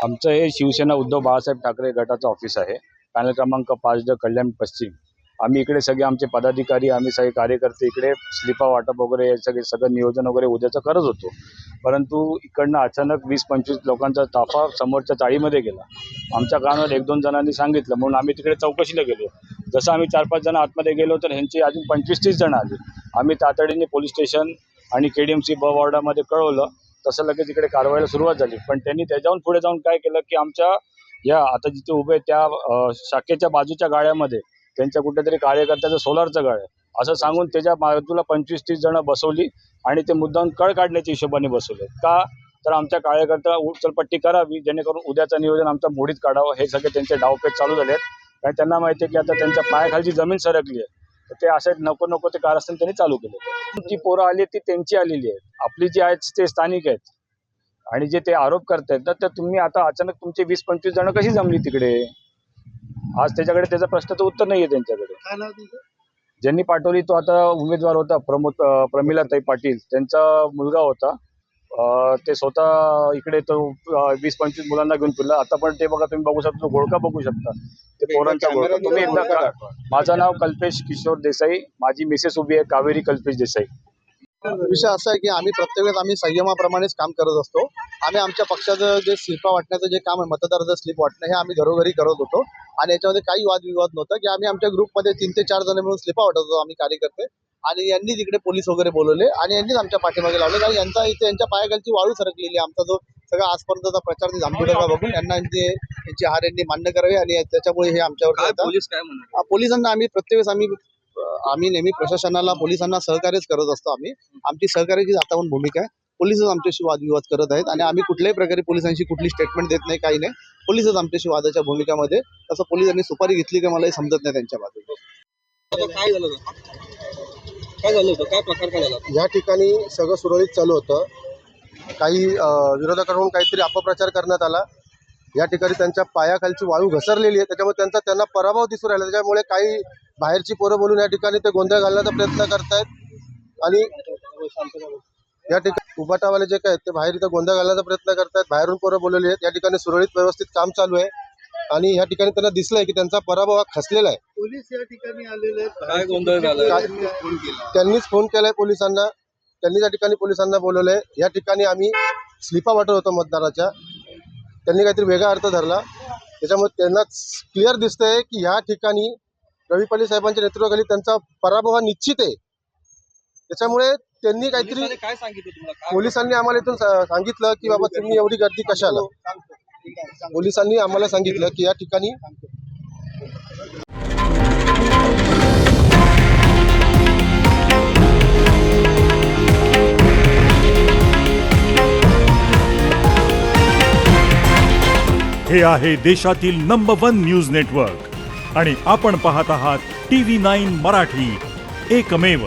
आमचं हे शिवसेना उद्धव बाळासाहेब ठाकरे गटाचं ऑफिस आहे. पॅनल क्रमांक 5 कल्याण पश्चिम. आम्ही इकडे सगळे आमचे पदाधिकारी, आम्ही सगळे कार्यकर्ते इकडे स्लिपा वाटप वगैरे हे सगळं नियोजन वगैरे उद्याचं करत होतो. परंतु इकडनं अचानक 20-25 लोकांचा ताफा समोरच्या चाळीमध्ये गेला. आमच्या कानावर 1-2 जणांनी सांगितलं म्हणून आम्ही तिकडे चौकशीला गेलो. जसं आम्ही 4-5 जण आतमध्ये गेलो तर ह्यांची अजून 25-30 जण आली. आम्ही तातडीने पोलीस स्टेशन आणि KDMC ब वॉर्डामध्ये कळवलं. तसं लगेच इकडे कारवाईला सुरुवात झाली. पण त्यांनी त्याच्याहून पुढे जाऊन काय केलं की आमच्या या आता जिथे उभे त्या शाखेच्या बाजूच्या गाड्यामध्ये त्यांच्या कुठेतरी कार्यकर्त्याचं सोलारचं गाळ आहे असं सांगून त्याच्या बाजूला 25-30 जण बसवली आणि ते मुद्दाम कळ काढण्याच्या हिशोबाने बसवले. का तर आमच्या कार्यकर्त्याला उचलपट्टी करावी जेणेकरून उद्याचं नियोजन आमच्या मोडीत काढावं. हे सगळे त्यांचे डावपेच चालू झाले आहेत. कारण त्यांना माहिती आहे की आता त्यांच्या पायाखालची जमीन सरकली आहे. तर ते असे नको ते कारस्थान त्यांनी चालू केले. जी पोरं आली ती त्यांची आलेली आहेत. आपली जी आहेत ते स्थानिक आहेत. आणि जे ते आरोप करतायत तर तुम्ही आता अचानक तुमचे 20-25 जण कशी जमली तिकडे? आज त्याच्याकडे त्याचा प्रश्नाचं उत्तर नाहीये त्यांच्याकडे. काय नाव तुमचं? ज्यांनी पाठवली तो आता उमेदवार होता प्रमिलाताई पाटील, त्यांचा मुलगा होता. ते स्वतः इकडे तो 20-25 मुलांना घेऊन फिरला. आता पण ते बघा, तुम्ही बघू शकता, तो घोळका बघू शकता, ते पोरांचा घोळका. तुम्ही एकदा करा. माझं नाव कल्पेश किशोर देसाई, माझी मिसेस उभी आहे कावेरी कल्पेश देसाई. विषय असा आहे की आम्ही प्रत्येक वेळेस आम्ही संयमाप्रमाणेच काम करत असतो. आम्ही आमच्या पक्षाचं जे स्लिपा वाटण्याचं जे काम आहे, मतदाराचं स्लिप वाटणं, हे आम्ही घरोघरी करत होतो. आणि याच्यामध्ये काही वादविवाद नव्हता की आम्ही आमच्या ग्रुपमध्ये 3 ते 4 जण मिळून स्लिपा वाटत होतो आम्ही कार्यकर्ते. आणि यांनी तिकडे पोलीस वगैरे बोलवले आणि यांनीच आमच्या पाठीमागे लावले. कारण यांच्या पायाखालची वाळू सरकलेली. आमचा जो सगळा आजपर्यंतचा प्रचार झांबुडका बघून यांची हार यांनी मान्य करावी आणि त्याच्यामुळे हे आमच्यावर पोलीस काय म्हणतात? पोलिसांना आम्ही प्रत्येक वेळेस आम्ही नेहमी प्रशासनाला, पोलिसांना सहकार्यच करत असतो. आमची सहकार्याची हातावून भूमिका आहे. पोलीसच आमच्याशी वादविवाद करत आहेत आणि आम्ही कुठल्याही प्रकारे पोलिसांशी कुठली स्टेटमेंट देत नाही, काही नाही. पोलीसच आमच्याशी वादाच्या भूमिकामध्ये. तसं पोलिसांनी सुपारी घेतली का मलाही समजत नाही त्यांच्या बाजूला. काय झालं होतं? काय प्रकार काय झाला? या ठिकाणी सगळं सुरळीत चालू होतं. काही विरोधकांकडून काहीतरी अपप्रचार करण्यात आला. या ठिकाणी त्यांच्या पायाखालची वाळू घसरलेली आहे, त्याच्यामुळे त्यांना पराभव दिसून राहिला. त्याच्यामुळे काही बाहेरची पोरं बोलून या ठिकाणी ते गोंधळ घालण्याचा प्रयत्न करतायत. आणि या ठिकाणी उबाटावाले जे काय ते बाहेर इथं गोंधळ घालण्याचा प्रयत्न करतायत. बाहेरून पोरं बोलवली आहेत. या ठिकाणी सुरळीत व्यवस्थित काम चालू आहे आणि या ठिकाणी त्यांना दिसलंय की त्यांचा पराभव हा खसलेला आहे. पोलीस या ठिकाणी आलेले आहेत. काय गोंधळ झाला? त्यांनीच फोन केलाय पोलिसांना. त्यांनी या ठिकाणी पोलिसांना बोलवलंय. या ठिकाणी आम्ही स्लिपा वाटत होतो मतदाराच्या. त्यांनी काहीतरी वेगळा अर्थ धरला. त्याच्यामुळे त्यांना क्लिअर दिसतंय की ह्या ठिकाणी रवी पाटील साहेबांच्या नेतृत्वाखाली त्यांचा पराभव हा निश्चित आहे. त्याच्यामुळे त्यांनी काहीतरी काय सांगितलं तुम्हाला? पोलिसांनी आम्हाला इथून सांगितलं की बाबा तुम्ही एवढी गर्दी कशाला. पोलिसांनी आम्हाला सांगितलं की या ठिकाणी हे आहे देशातील नंबर 1 न्यूज नेटवर्क आणि आपण पाहत आहात TV9 मराठी, एकमेव.